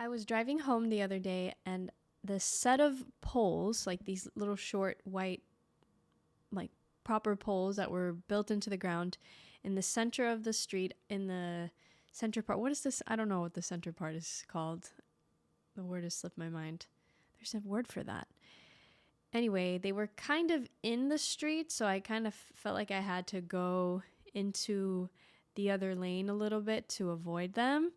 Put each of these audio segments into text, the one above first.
I was driving home the other day and the set of poles, like these little short white, like proper poles that were built into the ground in the center of the street, in the center part. What is this? I don't know what the center part is called. The word has slipped my mind. There's a word for that. Anyway, they were kind of in the street, so I kind of felt like I had to go into the other lane a little bit to avoid them.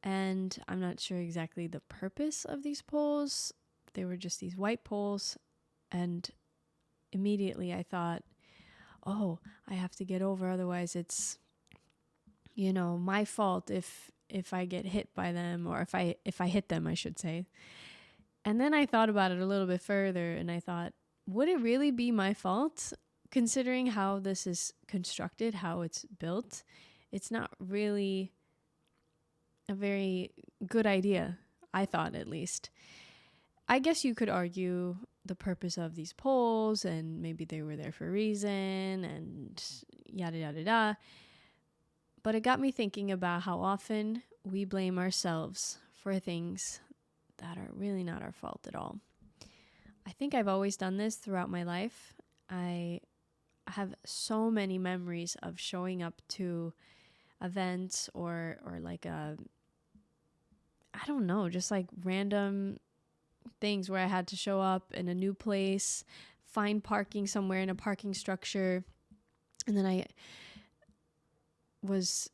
And I'm not sure exactly the purpose of these poles. They were just these white poles. And immediately I thought, oh, I have to get over. Otherwise it's, my fault if I get hit by them, or if I hit them, I should say. And then I thought about it a little bit further and I thought, would it really be my fault? Considering how this is constructed, how it's built, it's not really a very good idea, I thought, at least. I guess you could argue the purpose of these poles and maybe they were there for a reason and yada yada yada. But it got me thinking about how often we blame ourselves for things that are really not our fault at all. I think I've always done this throughout my life. I have so many memories of showing up to events or like I don't know, just like random things where I had to show up in a new place, find parking somewhere in a parking structure. And then I was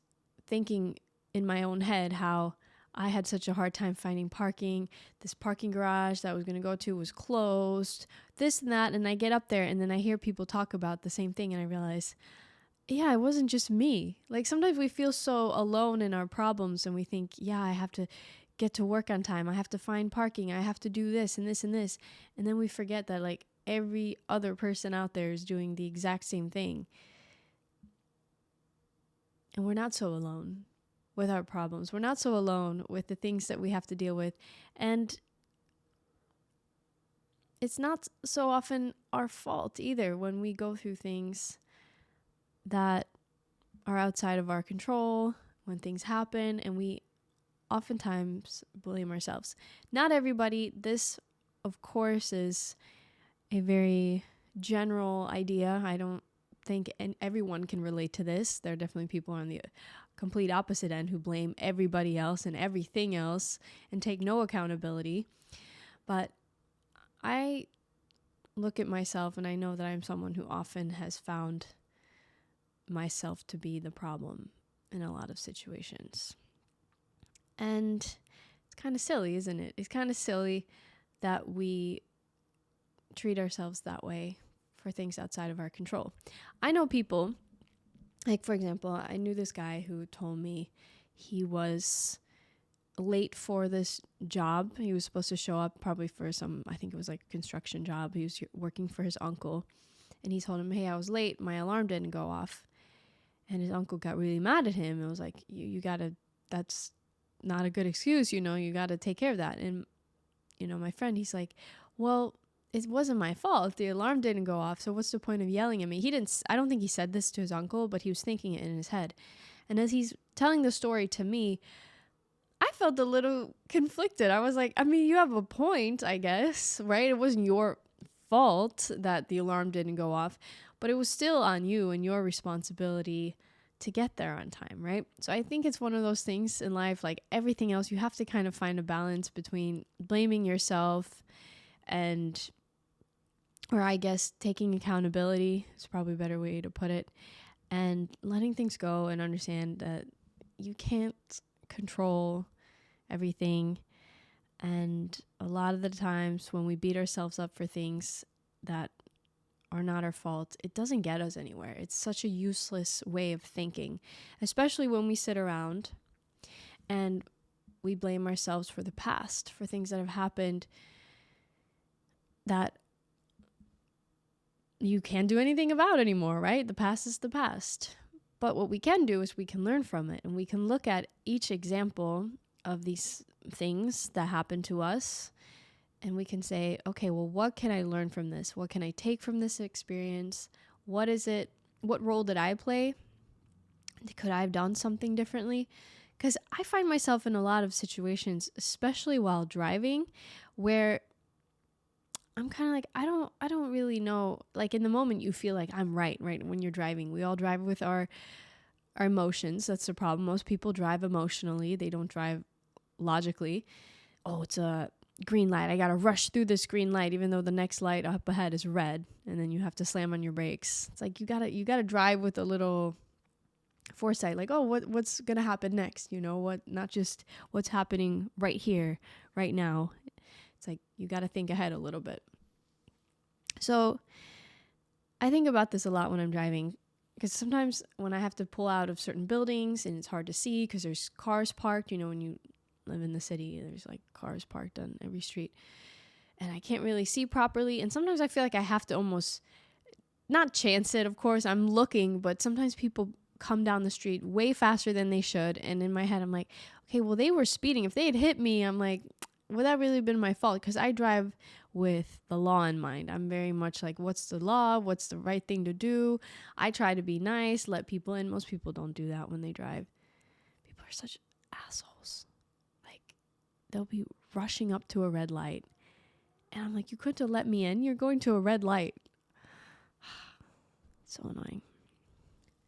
thinking in my own head how I had such a hard time finding parking. This parking garage that I was going to go to was closed, this and that. And I get up there and then I hear people talk about the same thing and I realize, yeah, it wasn't just me. Like sometimes we feel so alone in our problems and we think, yeah, I have to get to work on time. I have to find parking. I have to do this and this and this. And then we forget that like every other person out there is doing the exact same thing. And we're not so alone with our problems. We're not so alone with the things that we have to deal with. And it's not so often our fault either when we go through things that are outside of our control, when things happen, and we oftentimes blame ourselves. Not everybody. This, of course, is a very general idea. I don't think everyone can relate to this. There are definitely people on the complete opposite end who blame everybody else and everything else and take no accountability. But I look at myself and I know that I'm someone who often has found myself to be the problem in a lot of situations. And it's kind of silly, isn't it? It's kind of silly that we treat ourselves that way for things outside of our control. I know people, like for example, I knew this guy who told me he was late for this job. He was supposed to show up probably for I think it was like a construction job. He was working for his uncle. And he told him, hey, I was late. My alarm didn't go off. And his uncle got really mad at him. It was like, you gotta, that's not a good excuse, you gotta take care of that. And, my friend, he's like, well, it wasn't my fault. The alarm didn't go off. So what's the point of yelling at me? I don't think he said this to his uncle, but he was thinking it in his head. And as he's telling the story to me, I felt a little conflicted. I was like, I mean, you have a point, I guess, right? It wasn't your fault that the alarm didn't go off, but it was still on you and your responsibility to get there on time, right? So I think it's one of those things in life, like everything else, you have to kind of find a balance between blaming yourself or I guess taking accountability is probably a better way to put it, and letting things go and understand that you can't control everything. And a lot of the times when we beat ourselves up for things that are not our fault, it doesn't get us anywhere. It's such a useless way of thinking, especially when we sit around and we blame ourselves for the past, for things that have happened that you can't do anything about anymore, right? The past is the past. But what we can do is we can learn from it, and we can look at each example of these things that happen to us, and we can say, okay, well, what can I learn from this? What can I take from this experience? What is it? What role did I play? Could I have done something differently? Because I find myself in a lot of situations, especially while driving, where I'm kind of like, I don't really know. Like in the moment, you feel like I'm right when you're driving. We all drive with our emotions. That's the problem. Most people drive emotionally. They don't drive logically. Oh, it's a green light. I got to rush through this green light, even though the next light up ahead is red. And then you have to slam on your brakes. It's like, you gotta drive with a little foresight, like, oh, what's gonna happen next, not just what's happening right here, right now. It's like you got to think ahead a little bit. So I think about this a lot when I'm driving, because sometimes when I have to pull out of certain buildings and it's hard to see because there's cars parked, when you live in the city, there's like cars parked on every street, and I can't really see properly. And sometimes I feel like I have to almost not chance it. Of course I'm looking, but sometimes people come down the street way faster than they should. And in my head, I'm like, okay, well, they were speeding. If they had hit me, I'm like, would that really have been my fault? Because I drive with the law in mind. I'm very much like, what's the law? What's the right thing to do? I try to be nice, let people in. Most people don't do that when they drive. People are such assholes. Like, they'll be rushing up to a red light. And I'm like, you couldn't have let me in. You're going to a red light. So annoying.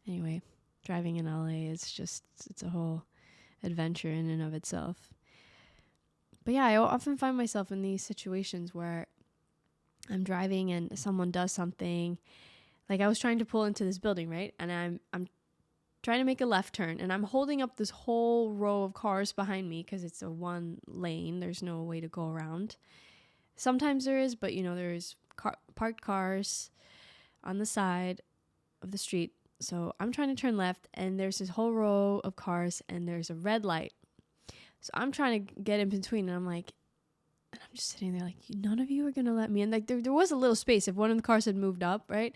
Anyway, driving in LA is just, it's a whole adventure in and of itself. But yeah, I often find myself in these situations where I'm driving and someone does something. Like I was trying to pull into this building, right? And I'm trying to make a left turn, and I'm holding up this whole row of cars behind me because it's a one lane. There's no way to go around. Sometimes there is, but there's parked cars on the side of the street. So I'm trying to turn left, and there's this whole row of cars, and there's a red light. So I'm trying to get in between, and I'm just sitting there like, none of you are going to let me in. Like there was a little space if one of the cars had moved up, right?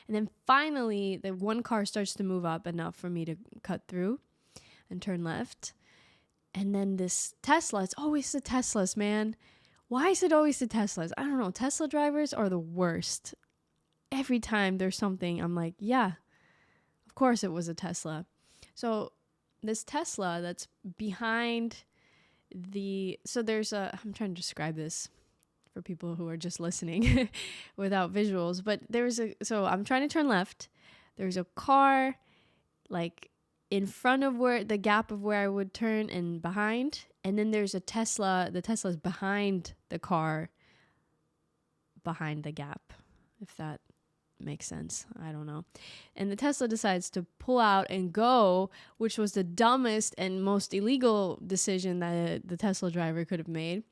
And then finally the one car starts to move up enough for me to cut through and turn left. And then this Tesla, it's always the Teslas, man. Why is it always the Teslas? I don't know. Tesla drivers are the worst. Every time there's something, I'm like, yeah, of course it was a Tesla. So this Tesla that's behind I'm trying to describe this for people who are just listening without visuals, but so I'm trying to turn left. There's a car like in front of where the gap of where I would turn and behind. And then there's a Tesla. The Tesla's behind the car, behind the gap, if that makes sense. I don't know. And the Tesla decides to pull out and go, which was the dumbest and most illegal decision that the Tesla driver could have made.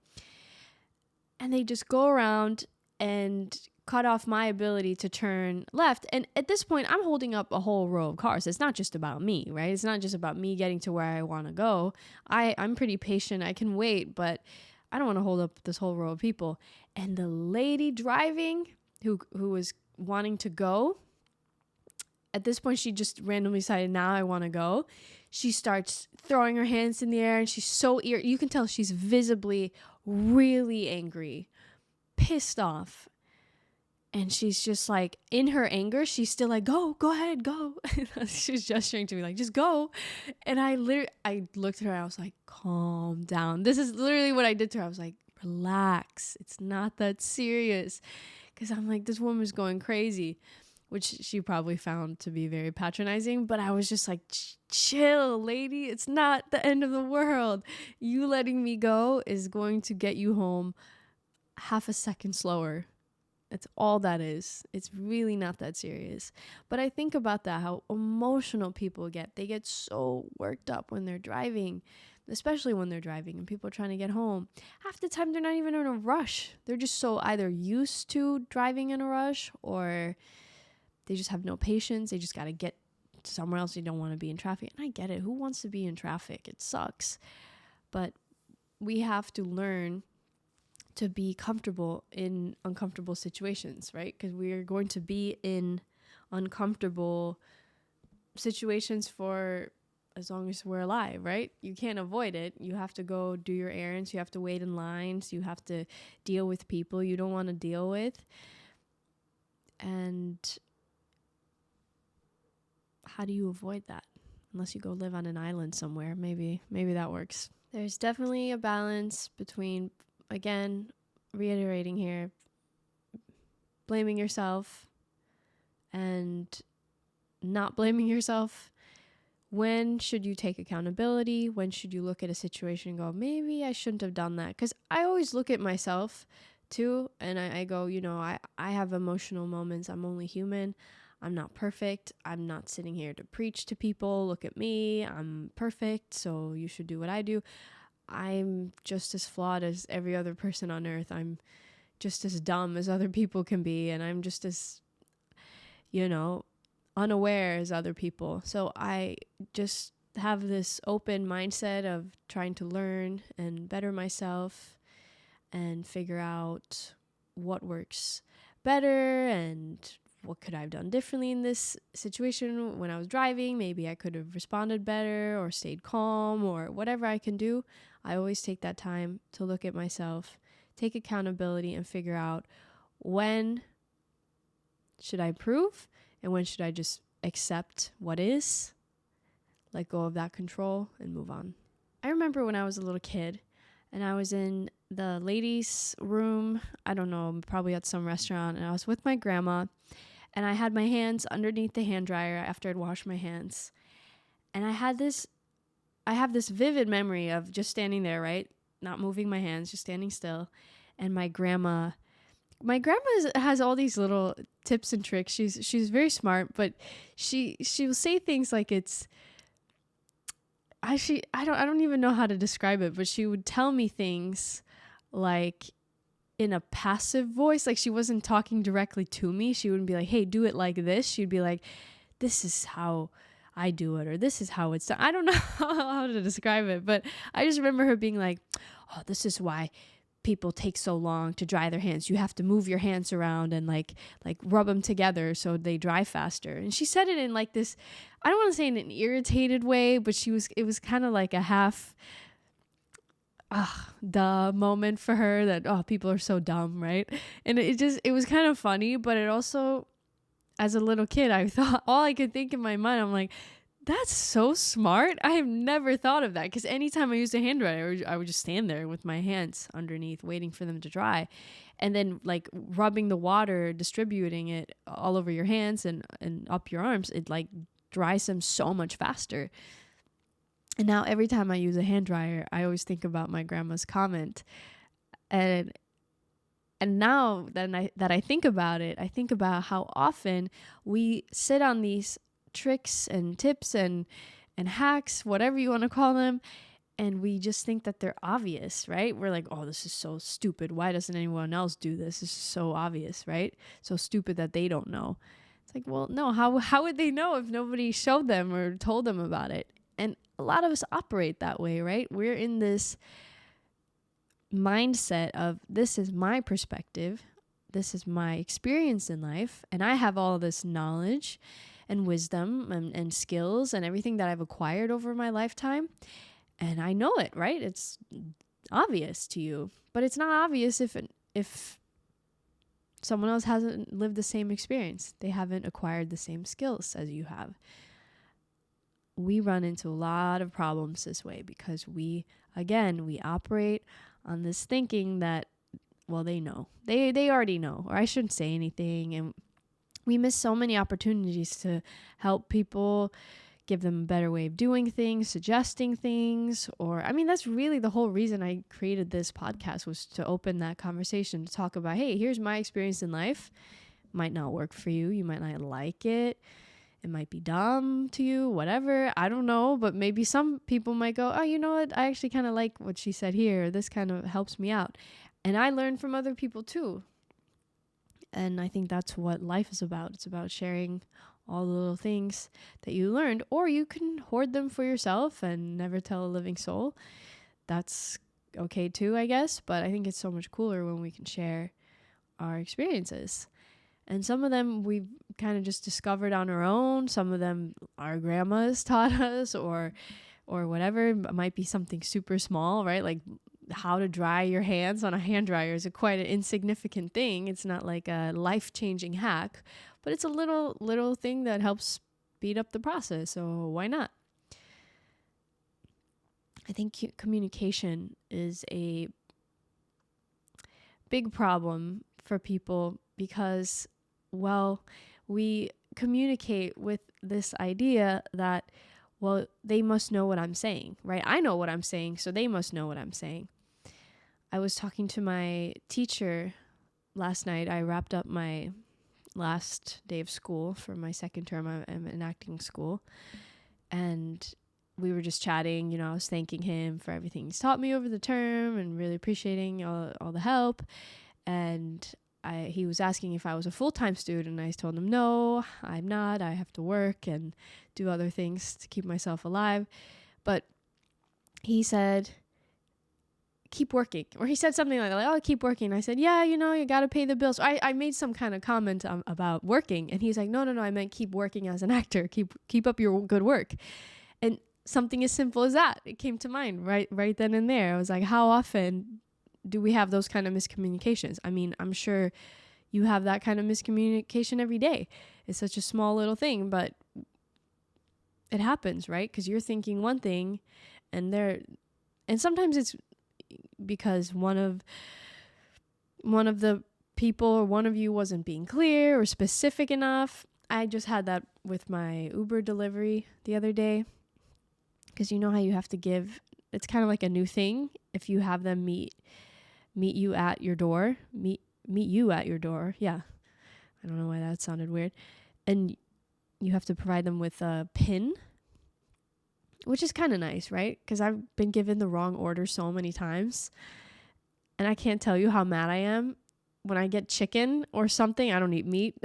And they just go around and cut off my ability to turn left. And at this point, I'm holding up a whole row of cars. It's not just about me, right? It's not just about me getting to where I want to go. I'm pretty patient. I can wait, but I don't want to hold up this whole row of people. And the lady driving who was wanting to go, at this point she just randomly decided, now I want to go. She starts throwing her hands in the air, and she's so you can tell she's visibly really angry, pissed off. And she's just like, in her anger, she's still like, go ahead, go. She's gesturing to me like, just go. And I looked at her and I was like, calm down. This is literally what I did to her. I was like, relax. It's not that serious. Because I'm like, this woman's going crazy, which she probably found to be very patronizing. But I was just like, chill, lady. It's not the end of the world. You letting me go is going to get you home half a second slower. That's all that is. It's really not that serious. But I think about that, how emotional people get. They get so worked up when they're driving, especially when they're driving and people are trying to get home. Half the time they're not even in a rush. They're just so either used to driving in a rush, or they just have no patience. They just got to get somewhere else. They don't want to be in traffic. And I get it. Who wants to be in traffic? It sucks. But we have to learn to be comfortable in uncomfortable situations, right? Because we are going to be in uncomfortable situations for as long as we're alive, right? You can't avoid it. You have to go do your errands. You have to wait in lines. You have to deal with people you don't want to deal with. And how do you avoid that? unless you go live on an island somewhere. Maybe that works. There's definitely a balance between, again, reiterating here, blaming yourself and not blaming yourself. When should you take accountability? When should you look at a situation and go, maybe I shouldn't have done that? Because I always look at myself too, and I go, I have emotional moments. I'm only human. I'm not perfect. I'm not sitting here to preach to people. Look at me. I'm perfect, so you should do what I do. I'm just as flawed as every other person on earth. I'm just as dumb as other people can be, and I'm just as, unaware as other people. So I just have this open mindset of trying to learn and better myself and figure out what works better and what could I have done differently in this situation when I was driving. Maybe I could have responded better or stayed calm or whatever I can do. I always take that time to look at myself, take accountability, and figure out when should I improve and when should I just accept what is, let go of that control, and move on. I remember when I was a little kid and I was in the ladies' room, I don't know, probably at some restaurant, and I was with my grandma, and I had my hands underneath the hand dryer after I'd washed my hands. And I have this vivid memory of just standing there, right? Not moving my hands, just standing still. And my grandma has all these little tips and tricks. She's very smart, but she will say things like I don't even know how to describe it, but she would tell me things like in a passive voice, like she wasn't talking directly to me. She wouldn't be like, "Hey, do it like this." She'd be like, "This is how I do it," or "This is how it's done." I don't know how to describe it, but I just remember her being like, "Oh, this is why people take so long to dry their hands. You have to move your hands around and like rub them together so they dry faster." And she said it in like this, I don't want to say in an irritated way, but it was kind of like a half duh moment for her that, oh, people are so dumb, right? And it was kind of funny, but it also, as a little kid, I thought, all I could think in my mind, I'm like, that's so smart. I have never thought of that, because anytime I used a hand dryer, I would just stand there with my hands underneath waiting for them to dry, and then like rubbing the water, distributing it all over your hands and up your arms. It like dries them so much faster. And now every time I use a hand dryer, I always think about my grandma's comment. And now that I think about it, I think about how often we sit on these tricks and tips and hacks, whatever you want to call them, and we just think that they're obvious, right? We're like, oh, this is so stupid. Why doesn't anyone else do this? This is so obvious, right? So stupid that they don't know. It's like, well, no, how would they know if nobody showed them or told them about it? And a lot of us operate that way, right? We're in this mindset of, this is my perspective, this is my experience in life, and I have all this knowledge and wisdom and skills and everything that I've acquired over my lifetime, and I know it, right? It's obvious to you, but it's not obvious if someone else hasn't lived the same experience. They haven't acquired the same skills as you have. We run into a lot of problems this way because we operate on this thinking that, well, they know. They already know, or I shouldn't say anything. And we miss so many opportunities to help people, give them a better way of doing things, suggesting things. Or, I mean, that's really the whole reason I created this podcast, was to open that conversation, to talk about, hey, here's my experience in life. Might not work for you. You might not like it. It might be dumb to you, whatever. I don't know. But maybe some people might go, oh, you know what? I actually kind of like what she said here. This kind of helps me out. And I learn from other people too. And I think that's what life is about. It's about sharing all the little things that you learned, or you can hoard them for yourself and never tell a living soul. That's okay too, I guess. But I think it's so much cooler when we can share our experiences. And some of them we've kind of just discovered on our own. Some of them our grandmas taught us, or whatever. It might be something super small, right? Like how to dry your hands on a hand dryer is quite an insignificant thing. It's not like a life-changing hack, but it's a little thing that helps speed up the process. So why not? I think communication is a big problem for people because, well, we communicate with this idea that, well, they must know what I'm saying, right? I know what I'm saying, so they must know what I'm saying. I was talking to my teacher last night. I wrapped up my last day of school for my second term. I'm in acting school. And we were just chatting. I was thanking him for everything he's taught me over the term and really appreciating all the help. And he was asking if I was a full-time student, and I told him, no, I'm not. I have to work and do other things to keep myself alive. But he said, keep working. Or he said something like, oh, keep working. I said, yeah, you got to pay the bills. So I made some kind of comment about working. And he's like, no, I meant keep working as an actor. Keep up your good work. And something as simple as that, it came to mind right then and there. I was like, how often do we have those kind of miscommunications? I mean, I'm sure you have that kind of miscommunication every day. It's such a small little thing, but it happens, right? Because you're thinking one thing, and sometimes it's because one of the people or one of you wasn't being clear or specific enough. I just had that with my Uber delivery the other day, because you know how you have to give, it's kind of like a new thing if you have them meet you at your door, meet you at your door. Yeah. I don't know why that sounded weird. And you have to provide them with a PIN, which is kind of nice, right? Because I've been given the wrong order so many times. And I can't tell you how mad I am when I get chicken or something. I don't eat meat.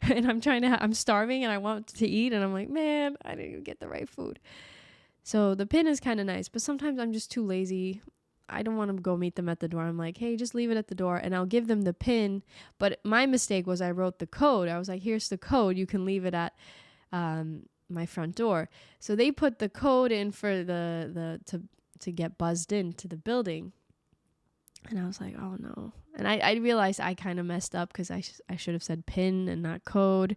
And I'm starving and I want to eat. And I'm like, man, I didn't even get the right food. So the PIN is kind of nice. But sometimes I'm just too lazy. I don't want to go meet them at the door. I'm like, hey, just leave it at the door. And I'll give them the PIN. But my mistake was I wrote the code. I was like, here's the code. You can leave it at my front door. So they put the code in for to get buzzed into the building. And I was like, oh no. And I realized I kind of messed up because I should have said PIN and not code.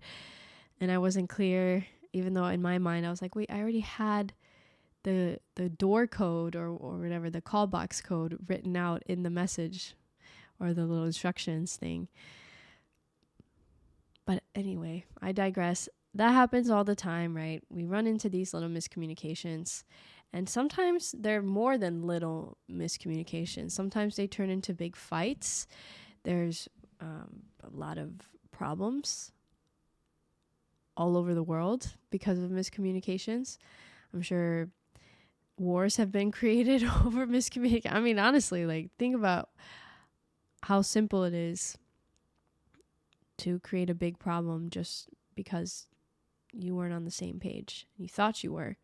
And I wasn't clear, even though in my mind I was like, wait, I already had the door code or whatever, the call box code written out in the message or the little instructions thing. But anyway, I digress. That happens all the time, right? We run into these little miscommunications, and sometimes they're more than little miscommunications. Sometimes they turn into big fights. There's a lot of problems all over the world because of miscommunications. I'm sure wars have been created over miscommunication. I mean, honestly, like, think about how simple it is to create a big problem just because you weren't on the same page. You thought you were.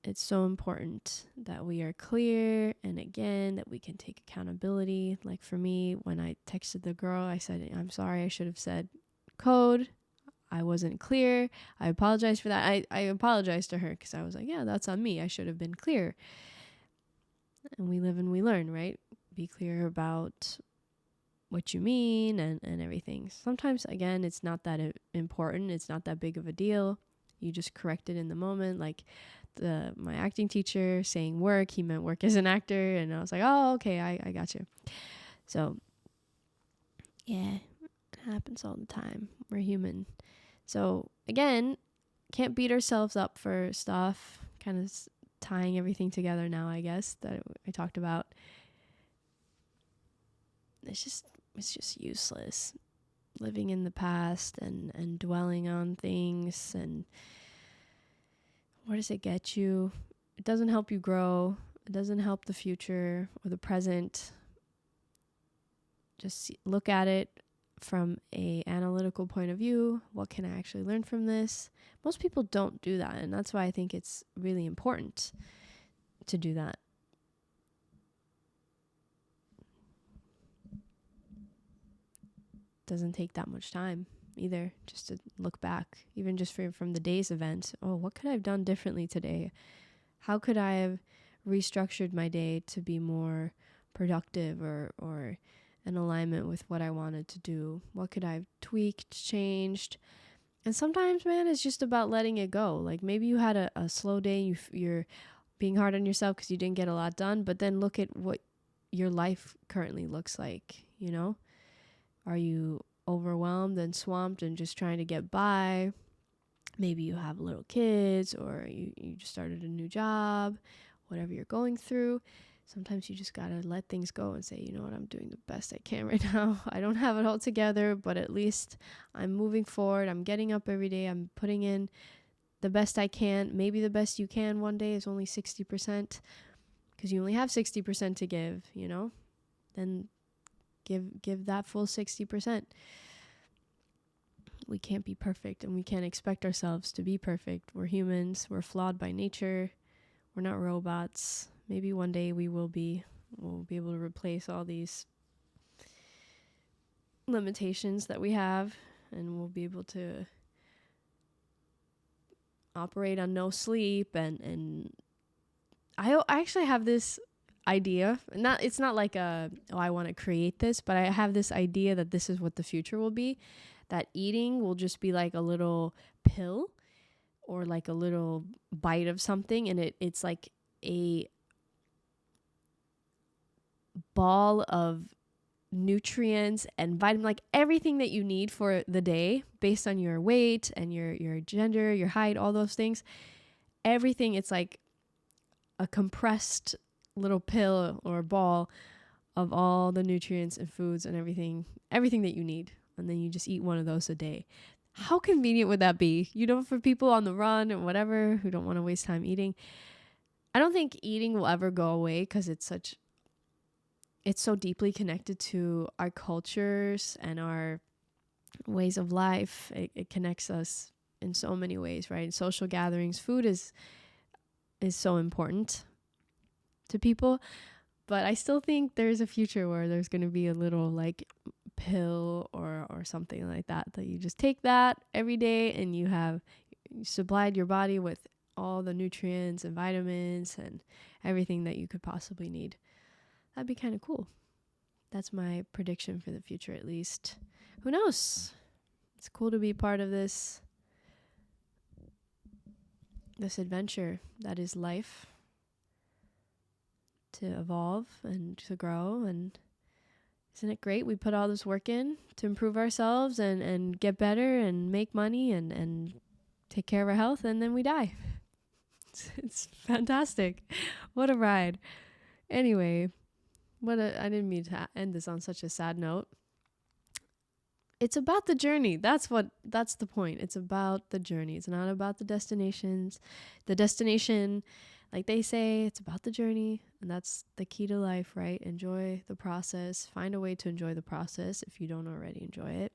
It's so important that we are clear, and again, that we can take accountability. Like for me, when I texted the girl, I said, I'm sorry, I should have said code. I wasn't clear. I apologize for that. I apologized to her because I was like, yeah, that's on me. I should have been clear. And we live and we learn, right? Be clear about what you mean and everything. Sometimes, again, it's not that important. It's not that big of a deal. You just correct it in the moment. Like my acting teacher saying work, he meant work as an actor. And I was like, oh, okay, I got you. So, yeah, it happens all the time. We're human. So, again, can't beat ourselves up for stuff. Kind of tying everything together now, I guess, that I talked about. It's just useless. Living in the past and dwelling on things, and where does it get you? It doesn't help you grow. It doesn't help the future or the present. Just look at it from a analytical point of view. What can I actually learn from this? Most people don't do that, and that's why I think it's really important to do that. Doesn't take that much time either, just to look back, even just from the day's event. Oh, what could I have done differently today? How could I have restructured my day to be more productive or in alignment with what I wanted to do? What could I have tweaked, changed? And sometimes, man, it's just about letting it go. Like maybe you had a slow day, you're being hard on yourself because you didn't get a lot done, but then look at what your life currently looks like, you know? Are you overwhelmed and swamped and just trying to get by? Maybe you have little kids, or you just started a new job, whatever you're going through. Sometimes you just got to let things go and say, you know what, I'm doing the best I can right now. I don't have it all together, but at least I'm moving forward. I'm getting up every day. I'm putting in the best I can. Maybe the best you can one day is only 60% because you only have 60% to give, you know? Then give that full 60%. We can't be perfect, and we can't expect ourselves to be perfect. We're humans. We're flawed by nature. We're not robots. Maybe one day we'll be able to replace all these limitations that we have, and we'll be able to operate on no sleep. And I actually have this idea. It's not like I want to create this, but I have this idea that this is what the future will be. That eating will just be like a little pill or like a little bite of something, and it's like a ball of nutrients and vitamin, like everything that you need for the day based on your weight and your gender, your height, all those things. Everything, it's like a compressed little pill or ball of all the nutrients and foods and everything that you need. And then you just eat one of those a day. How convenient would that be? You know, for people on the run and whatever who don't want to waste time eating. I don't think eating will ever go away because it's so deeply connected to our cultures and our ways of life. It connects us in so many ways, right? In social gatherings, food is so important to people. But I still think there's a future where there's going to be a little like pill or something like that you just take that every day, and you supplied your body with all the nutrients and vitamins and everything that you could possibly need. That'd be kind of cool. That's my prediction for the future, at least. Who knows? It's cool to be part of this adventure that is life, to evolve and to grow. And isn't it great? We put all this work in to improve ourselves and get better and make money and take care of our health, and then we die. It's fantastic. What a ride. Anyway, I didn't mean to end this on such a sad note. It's about the journey. That's the point. It's about the journey. It's not about the destinations. The destination, like they say, it's about the journey. And that's the key to life, right? Enjoy the process. Find a way to enjoy the process if you don't already enjoy it.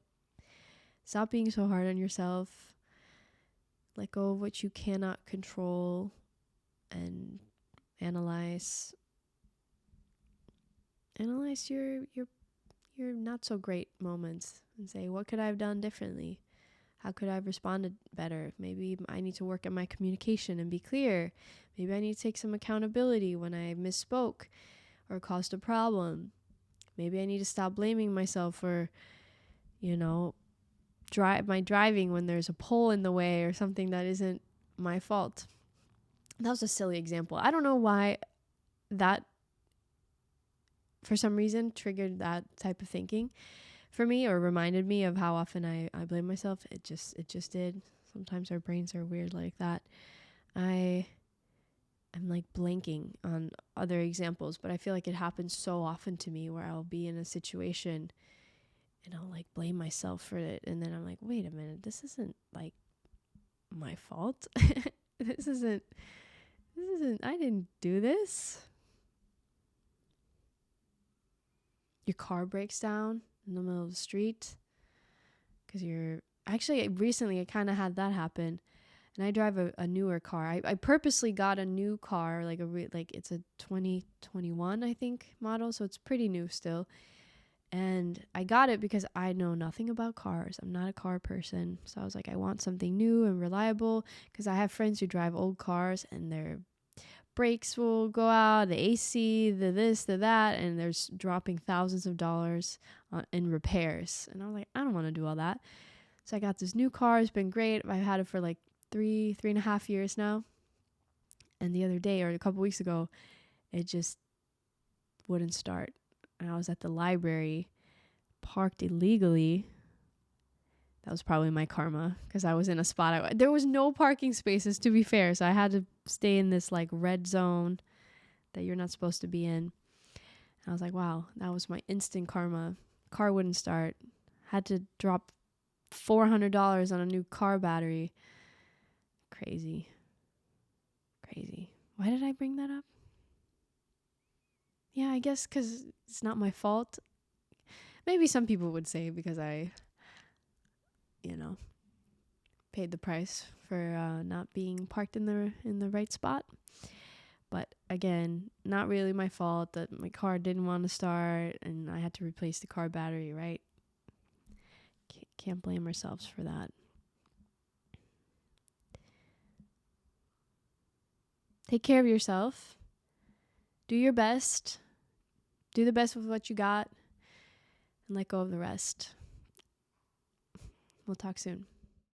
Stop being so hard on yourself. Let go of what you cannot control and analyze your not so great moments and say, what could I have done differently? How could I have responded better? Maybe I need to work on my communication and be clear. Maybe I need to take some accountability when I misspoke or caused a problem. Maybe I need to stop blaming myself for, my driving when there's a pole in the way or something that isn't my fault. That was a silly example. I don't know why that, for some reason, triggered that type of thinking for me, or reminded me of how often I blame myself. It just did. Sometimes our brains are weird like that. I'm like blanking on other examples, but I feel like it happens so often to me where I'll be in a situation and I'll like blame myself for it. And then I'm like, wait a minute, this isn't like my fault. This isn't, I didn't do this. Your car breaks down in the middle of the street because recently I kind of had that happen, and I drive a newer car. I purposely got a new car, like it's a 2021 I think model, so it's pretty new still. And I got it because I know nothing about cars. I'm not a car person, so I was like, I want something new and reliable, because I have friends who drive old cars and their brakes will go out, the AC, the this, the that, and there's dropping thousands of dollars in repairs. And I was like, I don't want to do all that. So I got this new car. It's been great. I've had it for like 3.5 years now. And the other day, or a couple weeks ago, it just wouldn't start. And I was at the library, parked illegally. That was probably my karma, because I was in a spot. There was no parking spaces, to be fair. So I had to stay in this like red zone that you're not supposed to be in. And I was like, wow, that was my instant karma. Car wouldn't start. Had to drop $400 on a new car battery. Crazy. Why did I bring that up? Yeah, I guess because it's not my fault. Maybe some people would say because I, paid the price for not being parked in the right spot. But again, not really my fault that my car didn't want to start and I had to replace the car battery, right? Can't blame ourselves for that. Take care of yourself. Do your best. Do the best with what you got and let go of the rest. We'll talk soon.